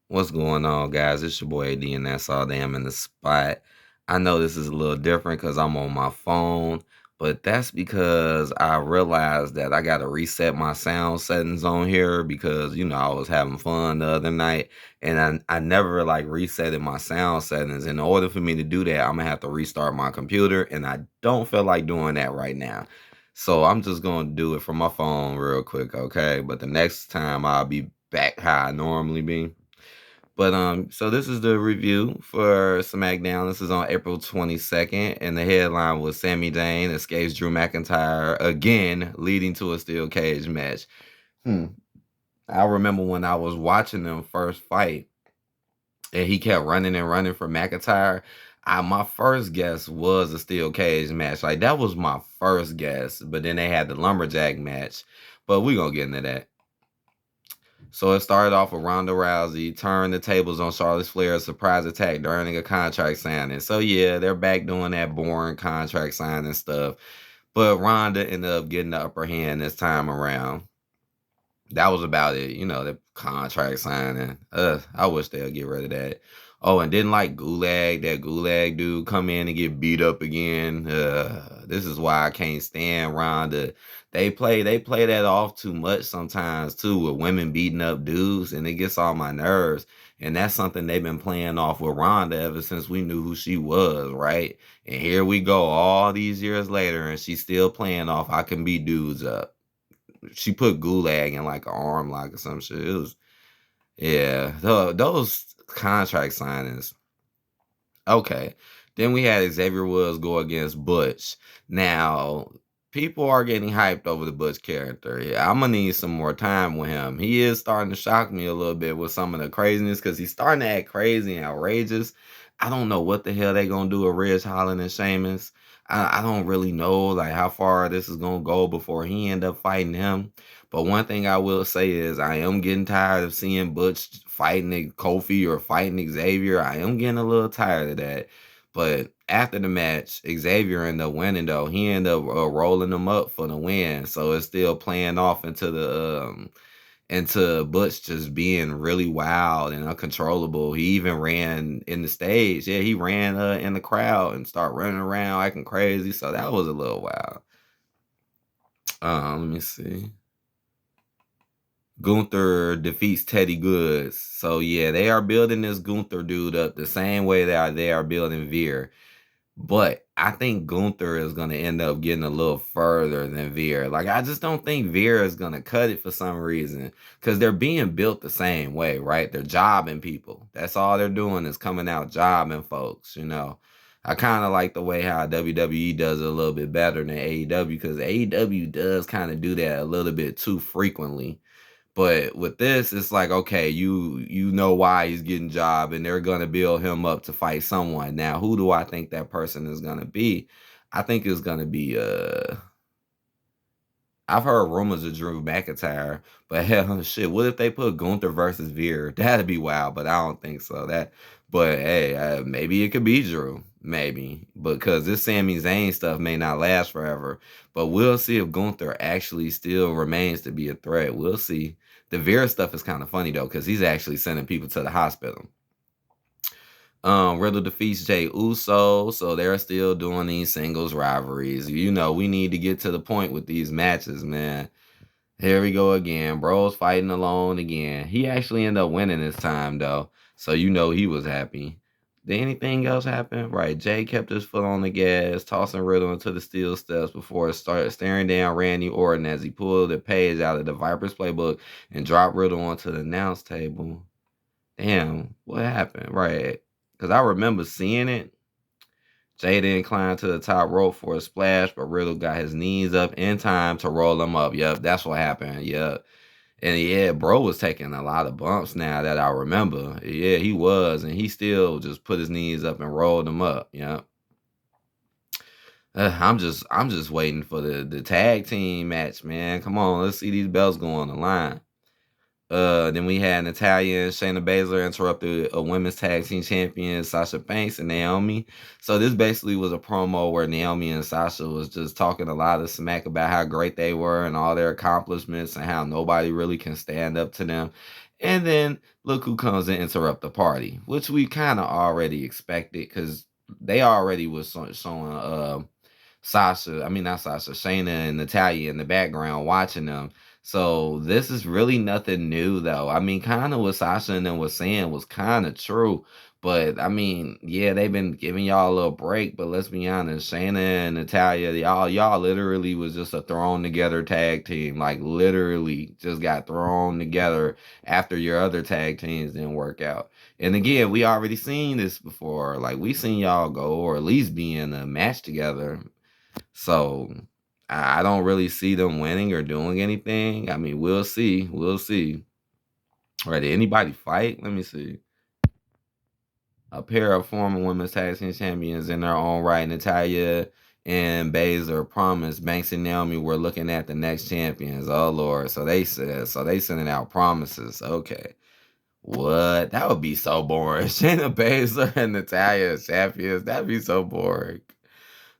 What's going on, guys? It's your boy AD, and that's all damn in the spot. I know this is a little different because I'm on my phone, but that's because I realized that I got to reset my sound settings on here because, I was having fun the other night and I never like resetted my sound settings. In order for me to do that, I'm going to have to restart my computer, and I don't feel like doing that right now. So I'm just going to do it from my phone real quick, okay? But the next time I'll be back how I normally be. But so this is the review for SmackDown. This is on April 22nd, and the headline was Sami Zayn escapes Drew McIntyre again, leading to a steel cage match. I remember when I was watching them first fight, and he kept running and running for McIntyre. My first guess was a steel cage match. Like that was my first guess, but then they had the lumberjack match. But we gonna get into that. So it started off with Ronda Rousey turned the tables on Charlotte Flair's surprise attack during a contract signing. So yeah, they're back doing that boring contract signing stuff. But Ronda ended up getting the upper hand this time around. That was about it, the contract signing. I wish they'll get rid of that. Oh, and didn't like that Gulag dude come in and get beat up again. This is why I can't stand Ronda. They play that off too much sometimes too, with women beating up dudes, and it gets on my nerves. And that's something they've been playing off with Ronda ever since we knew who she was, right? And here we go all these years later, and she's still playing off I can beat dudes up. She put Gulag in like an arm lock or some shit. It was, yeah, those contract signings. Okay. Then we had Xavier Woods go against Butch. Now, people are getting hyped over the Butch character. Yeah, I'm gonna need some more time with him. He is starting to shock me a little bit with some of the craziness because he's starting to act crazy and outrageous. I don't know what the hell they gonna do with Ridge Holland and Sheamus. I don't really know like how far this is gonna go before he end up fighting him. But one thing I will say is I am getting tired of seeing Butch fighting Kofi or fighting Xavier. I am getting a little tired of that. But after the match, Xavier ended up winning though. He ended up rolling them up for the win. So it's still playing off into Butch just being really wild and uncontrollable. He even ran in the stage. Yeah, he ran in the crowd and started running around acting crazy. So that was a little wild. Let me see. Gunther defeats Teddy Goods. So yeah, they are building this Gunther dude up the same way that they are building Veer. But I think Gunther is going to end up getting a little further than Veer. Like, I just don't think Veer is going to cut it for some reason. Because they're being built the same way, right? They're jobbing people. That's all they're doing is coming out jobbing folks. I kind of like the way how WWE does it a little bit better than AEW. Because AEW does kind of do that a little bit too frequently. But with this, it's like, okay, you know why he's getting job, and they're gonna build him up to fight someone. Now, who do I think that person is gonna be? I think it's gonna be I've heard rumors of Drew McIntyre, but hell shit, what if they put Gunther versus Veer? That'd be wild, but I don't think so. But hey, maybe it could be Drew, maybe, because this Sami Zayn stuff may not last forever. But we'll see if Gunther actually still remains to be a threat. We'll see. The Veer stuff is kind of funny though, because he's actually sending people to the hospital. Riddle defeats Jey Uso, so they're still doing these singles rivalries. We need to get to the point with these matches, man. Here we go again. Bro's fighting alone again. He actually ended up winning this time, though, so he was happy. Did anything else happen? Right, Jay kept his foot on the gas, tossing Riddle into the steel steps before started staring down Randy Orton as he pulled a page out of the Viper's playbook and dropped Riddle onto the announce table. Damn, what happened? Right. Because I remember seeing it. Jay then climbed to the top rope for a splash, but Riddle got his knees up in time to roll him up. Yep, that's what happened. Yep. And yeah, bro was taking a lot of bumps now that I remember. Yeah, he was. And he still just put his knees up and rolled them up. Yep. I'm just waiting for the tag team match, man. Come on, let's see these belts go on the line. Then we had Natalya and Shayna Baszler interrupted a women's tag team champion, Sasha Banks and Naomi. So this basically was a promo where Naomi and Sasha was just talking a lot of smack about how great they were and all their accomplishments and how nobody really can stand up to them. And then look who comes and interrupt the party, which we kind of already expected because they already was showing Sasha, I mean not Sasha, Shayna and Natalia in the background watching them. So this is really nothing new though. I mean, kind of what Sasha and them was saying was kind of true. But I mean, yeah, they've been giving y'all a little break, but let's be honest, Shayna and Natalia, y'all literally was just a thrown together tag team. Like literally just got thrown together after your other tag teams didn't work out. And again, we already seen this before. Like we seen y'all go or at least be in a match together. So I don't really see them winning or doing anything. I mean, we'll see. We'll see. All right, did anybody fight? Let me see. A pair of former women's tag team champions in their own right, Natalia and Baszler promised Banks and Naomi were looking at the next champions. Oh Lord. So they said so they sending out promises. Okay. What? That would be so boring. Shayna Baszler and Natalia as champions. That'd be so boring.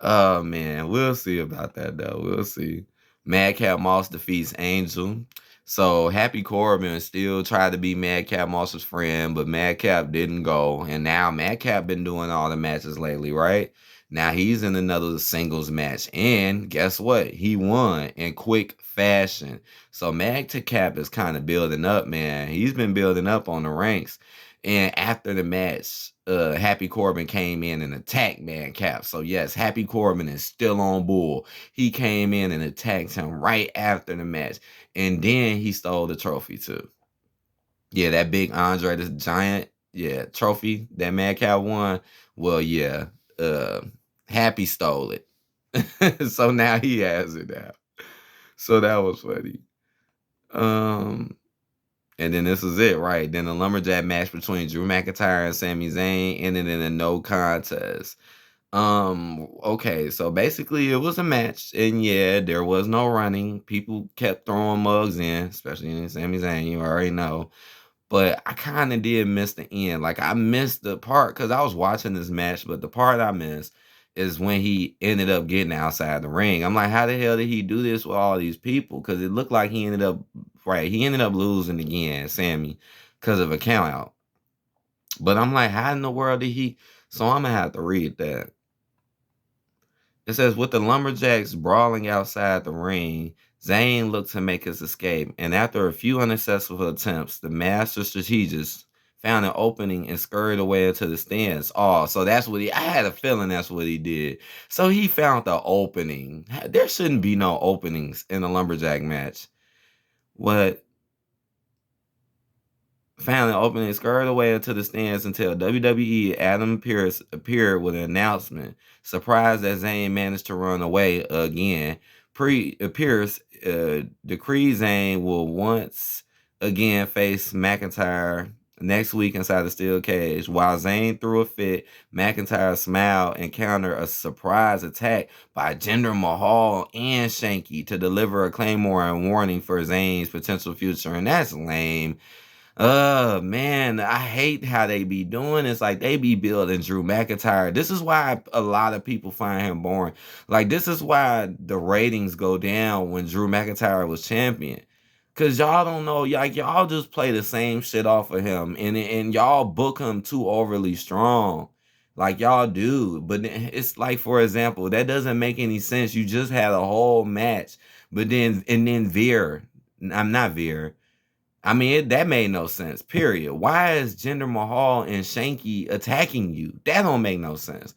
Oh man, we'll see about that though. We'll see. Madcap Moss defeats Angel. So Happy Corbin still tried to be Madcap Moss's friend, but Madcap didn't go. And now Madcap been doing all the matches lately, right? Now he's in another singles match. And guess what? He won in quick fashion. So Madcap is kind of building up, man. He's been building up on the ranks. And after the match, Happy Corbin came in and attacked Madcap. So yes, Happy Corbin is still on bull. He came in and attacked him right after the match. And then he stole the trophy too. Yeah, that big Andre the Giant, yeah, trophy that Madcap won. Well, yeah, uh, Happy stole it. So now he has it now. So that was funny. Um, and then this is it, right? Then the lumberjack match between Drew McIntyre and Sami Zayn ended in a no contest. Okay, so basically it was a match, and yeah, there was no running. People kept throwing mugs in, especially in Sami Zayn, you already know. But I kind of did miss the end. Like I missed the part because I was watching this match, but the part I missed is when he ended up getting outside the ring. I'm like, how the hell did he do this with all these people? Because it looked like he ended up right. He ended up losing again, Sammy, because of a count out. But I'm like, how in the world did he? So I'm gonna have to read that. It says, with the Lumberjacks brawling outside the ring, Zayn looked to make his escape, and after a few unsuccessful attempts, the master strategist found an opening and scurried away into the stands. Oh, so that's what I had a feeling that's what he did. So he found the opening. There shouldn't be no openings in a Lumberjack match. What? Found an opening, scurried away into the stands until WWE Adam Pearce appeared with an announcement. Surprised that Zayn managed to run away again. Pierce decreed Zayn will once again face McIntyre next week inside the steel cage. While Zayn threw a fit, McIntyre smiled and countered a surprise attack by Jinder Mahal and Shanky to deliver a claymore and warning for Zayn's potential future. And that's lame. Man, I hate how they be doing this. Like they be building Drew McIntyre. This is why a lot of people find him boring. Like this is why the ratings go down when Drew McIntyre was champion. Cause y'all don't know, like y'all just play the same shit off of him, and y'all book him too overly strong, like y'all do. But it's like, for example, that doesn't make any sense. You just had a whole match, but then Veer, I'm not Veer. I mean, that made no sense, period. Why is Jinder Mahal and Shanky attacking you? That don't make no sense.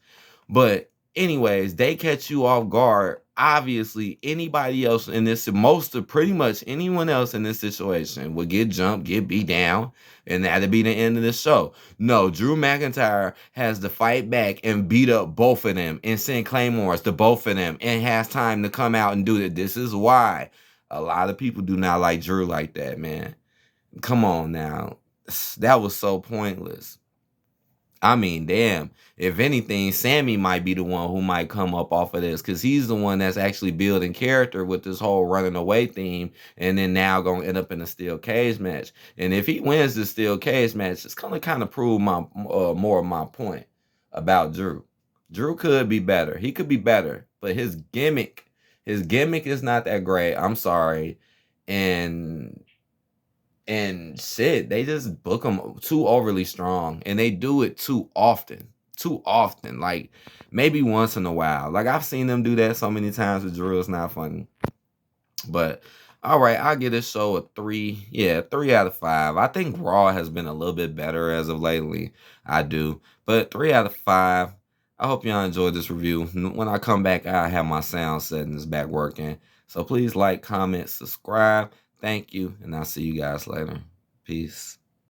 But anyways, they catch you off guard. Obviously, anybody else in this, most of pretty much anyone else in this situation would get jumped, get beat down, and that'd be the end of the show. No, Drew McIntyre has to fight back and beat up both of them and send claymores to both of them and has time to come out and do it. This is why a lot of people do not like Drew like that, man. Come on now. That was so pointless. I mean, damn. If anything, Sammy might be the one who might come up off of this because he's the one that's actually building character with this whole running away theme and then now going to end up in a steel cage match. And if he wins the steel cage match, it's going to kind of prove my more of my point about Drew. Drew could be better. He could be better, but his gimmick is not that great. I'm sorry. And And shit, they just book them too overly strong, and they do it too often. Too often. Like maybe once in a while. Like I've seen them do that so many times with Drew. It's not funny. But all right, I'll give this show a 3. Yeah, 3 out of 5. I think Raw has been a little bit better as of lately. I do. But 3 out of 5. I hope y'all enjoyed this review. When I come back, I have my sound settings back working. So please like, comment, subscribe. Thank you. And I'll see you guys later. Peace.